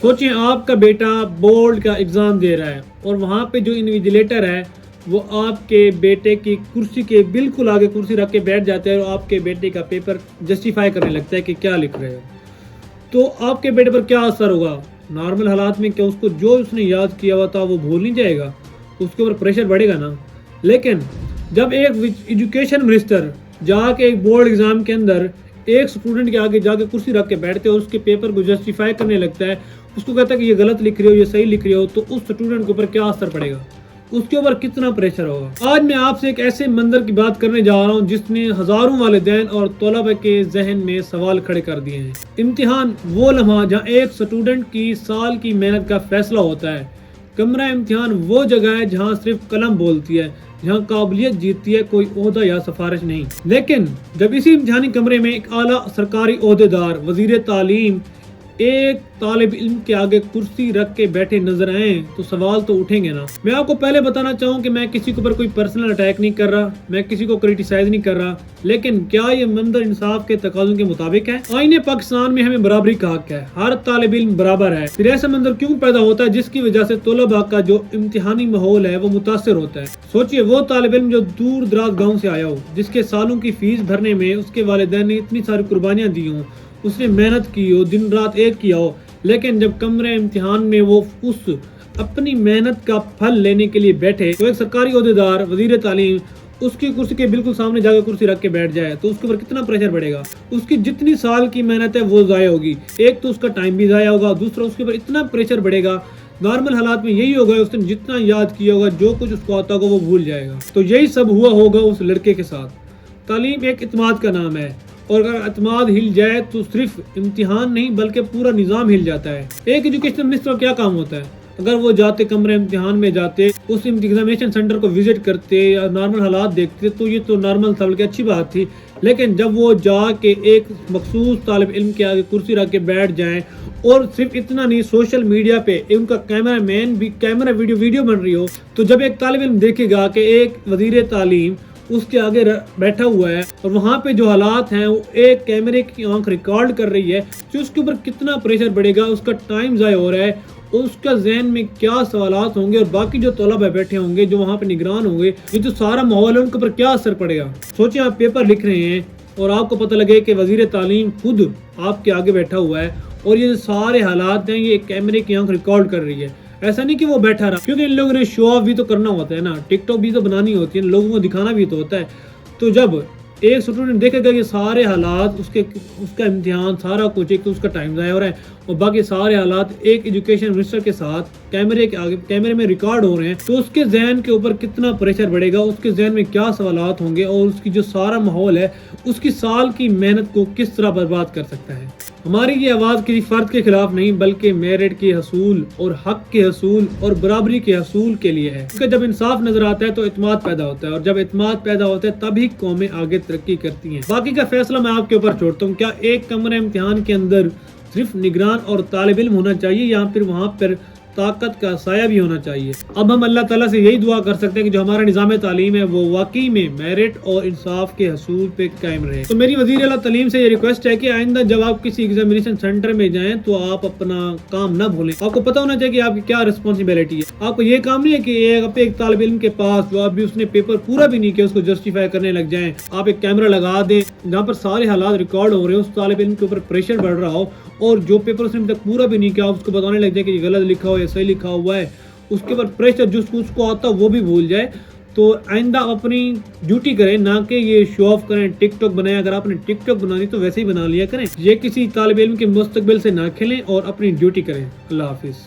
سوچیں آپ کا بیٹا بورڈ کا ایگزام دے رہا ہے اور وہاں پہ جو انویجیلیٹر ہے وہ آپ کے بیٹے کی کرسی کے بالکل آگے کرسی رکھ کے بیٹھ جاتا ہے اور آپ کے بیٹے کا پیپر جسٹیفائی کرنے لگتا ہے کہ کیا لکھ رہے ہو، تو آپ کے بیٹے پر کیا اثر ہوگا؟ نارمل حالات میں کیا اس کو جو اس نے یاد کیا ہوا تھا وہ بھول نہیں جائے گا؟ اس کے اوپر پریشر بڑھے گا نا۔ لیکن جب ایک ایجوکیشن منسٹر جا کے ایک بورڈ ایگزام کے اندر ایک اسٹوڈنٹ کے آگے جا کے کرسی رکھ کے بیٹھتے اور اس کے پیپر کو جسٹیفائی کرنے لگتا ہے، اس کو کہتا ہے کہ یہ غلط لکھ رہے ہو، یہ صحیح لکھ رہے ہو، تو اس اسٹوڈنٹ کے اوپر کیا اثر پڑے گا؟ اس کے اوپر کتنا پریشر ہوگا؟ آج میں آپ سے ایک ایسے منظر کی بات کرنے جا رہا ہوں جس نے ہزاروں والدین اور طلباء کے ذہن میں سوال کھڑے کر دیے ہیں۔ امتحان وہ لمحہ جہاں ایک اسٹوڈنٹ کی سال کی محنت کا فیصلہ ہوتا ہے۔ کمرہ امتحان وہ جگہ ہے جہاں صرف قلم بولتی ہے، جہاں قابلیت جیتتی ہے، کوئی عہدہ یا سفارش نہیں۔ لیکن جب اسی امتحانی کمرے میں ایک اعلیٰ سرکاری عہدیدار، وزیر تعلیم، ایک طالب علم کے آگے کرسی رکھ کے بیٹھے نظر آئیں تو سوال تو اٹھیں گے نا۔ میں آپ کو پہلے بتانا چاہوں کہ میں کسی کے اوپر کوئی پرسنل اٹیک نہیں کر رہا، میں کسی کو کریٹیسائز نہیں کر رہا، لیکن کیا یہ منظر انصاف کے تقاضوں کے مطابق ہے؟ آئین پاکستان میں ہمیں برابری کا حق ہے، ہر طالب علم برابر ہے، پھر ایسا منظر کیوں پیدا ہوتا ہے جس کی وجہ سے طلباء کا جو امتحانی ماحول ہے وہ متاثر ہوتا ہے؟ سوچئے وہ طالب علم جو دور دراز گاؤں سے آیا ہو، جس کے سالوں کی فیس بھرنے میں اس کے والدین نے اتنی ساری قربانیاں دی ہوں، اس نے محنت کی ہو، دن رات ایک کیا ہو، لیکن جب کمرے امتحان میں وہ اس اپنی محنت کا پھل لینے کے لیے بیٹھے تو ایک سرکاری عہدیدار، وزیر تعلیم، اس کی کرسی کے بالکل سامنے جا کے کرسی رکھ کے بیٹھ جائے تو اس کے اوپر کتنا پریشر بڑھے گا؟ اس کی جتنی سال کی محنت ہے وہ ضائع ہوگی، ایک تو اس کا ٹائم بھی ضائع ہوگا، دوسرا اس کے اوپر اتنا پریشر بڑھے گا۔ نارمل حالات میں یہی ہوگا، اس نے جتنا یاد کیا ہوگا، جو کچھ اس کو آتا ہوگا وہ بھول جائے گا۔ تو یہی سب ہوا ہوگا اس لڑکے کے ساتھ۔ تعلیم ایک اعتماد کا نام ہے، اور اگر اعتماد ہل جائے تو صرف امتحان نہیں بلکہ پورا نظام ہل جاتا ہے۔ ایک ایجوکیشن منسٹر کا کیا کام ہوتا ہے؟ اگر وہ جاتے کمرے امتحان میں جاتے، اس ایگزامینیشن سینٹر کو وزٹ کرتے یا نارمل حالات دیکھتے تو یہ تو نارمل تھا، بلکہ اچھی بات تھی، لیکن جب وہ جا کے ایک مخصوص طالب علم کے آگے کرسی رکھ کے بیٹھ جائیں، اور صرف اتنا نہیں، سوشل میڈیا پہ ان کا کیمرہ مین بھی کیمرہ ویڈیو بن رہی ہو، تو جب ایک طالب علم دیکھے گا کہ ایک وزیر تعلیم اس کے آگے بیٹھا ہوا ہے اور وہاں پہ جو حالات ہیں وہ ایک کیمرے کی آنکھ ریکارڈ کر رہی ہے، تو اس کے اوپر کتنا پریشر بڑھے گا، اس کا ٹائم ضائع ہو رہا ہے، اور اس کا ذہن میں کیا سوالات ہوں گے، اور باقی جو طلباء بیٹھے ہوں گے جو وہاں پہ نگران ہوں گے، یہ جو سارا ماحول ہے ان کے اوپر کیا اثر پڑے گا؟ سوچیں آپ پیپر لکھ رہے ہیں اور آپ کو پتہ لگے کہ وزیر تعلیم خود آپ کے آگے بیٹھا ہوا ہے اور یہ سارے حالات ہیں یہ کیمرے کی آنکھ ریکارڈ کر رہی ہے۔ ایسا نہیں کہ وہ بیٹھا رہا، کیونکہ ان لوگوں نے شو آف بھی تو کرنا ہوتا ہے نا، ٹک ٹاک بھی تو بنانی ہوتی ہے، لوگوں کو دکھانا بھی تو ہوتا ہے۔ تو جب ایک اسٹوڈنٹ دیکھے گا کہ سارے حالات اس کا امتحان سارا کچھ، ایک تو اس کا ٹائم ضائع ہو رہا ہے اور باقی سارے حالات ایک ایجوکیشن منسٹر کے ساتھ کیمرے کے آگے کیمرے میں ریکارڈ ہو رہے ہیں، تو اس کے ذہن کے اوپر کتنا پریشر بڑھے گا، اس کے ذہن میں کیا سوالات ہوں گے، اور اس کی جو سارا ماحول ہے اس کی سال کی محنت کو کس طرح برباد کر سکتا ہے۔ ہماری یہ آواز کسی فرد کے خلاف نہیں بلکہ میرٹ کے حصول اور حق کے حصول اور برابری کے حصول کے لیے ہے، کیونکہ جب انصاف نظر آتا ہے تو اعتماد پیدا ہوتا ہے، اور جب اعتماد پیدا ہوتا ہے تبھی قومیں آگے ترقی کرتی ہیں۔ باقی کا فیصلہ میں آپ کے اوپر چھوڑتا ہوں۔ کیا ایک کمرہ امتحان کے اندر صرف نگران اور طالب علم ہونا چاہیے یا پھر وہاں پر طاقت کا سایہ بھی ہونا چاہیے؟ اب ہم اللہ تعالیٰ سے یہی دعا کر سکتے ہیں کہ جو ہمارا نظام تعلیم ہے وہ واقعی میں میرٹ اور انصاف کے حصول پہ قائم رہے۔ تو میری وزیر اعلیٰ تعلیم سے یہ ریکویسٹ ہے کہ آئندہ جب آپ کسی ایگزامینیشن سینٹر میں جائیں تو آپ اپنا کام نہ بھولیں۔ آپ کو پتہ ہونا چاہیے کہ آپ کی کیا رسپانسبلٹی ہے۔ آپ کو یہ کام نہیں ہے کہ ایک طالب علم کے پاس جو ابھی اس نے پیپر پورا بھی نہیں کیا اس کو جسٹیفائی کرنے لگ جائیں، آپ ایک کیمرہ لگا دیں جہاں پر سارے حالات ریکارڈ ہو رہے ہیں، اس طالب علم کے اوپر پریشر بڑھ رہا ہو، اور جو پیپر اس نے ابھی تک پورا بھی نہیں کیا اس کو بتانے لگ جائے کہ یہ غلط لکھا ہو یا صحیح لکھا ہوا ہے، اس کے اوپر پریشر جو اس کو آتا وہ بھی بھول جائے۔ تو آئندہ اپنی ڈیوٹی کریں، نہ کہ یہ شو آف کریں، ٹک ٹاک بنائیں۔ اگر آپ نے ٹک ٹاک بنانی تو ویسے ہی بنا لیا کریں، یہ کسی طالب علم کے مستقبل سے نہ کھیلیں اور اپنی ڈیوٹی کریں۔ اللہ حافظ۔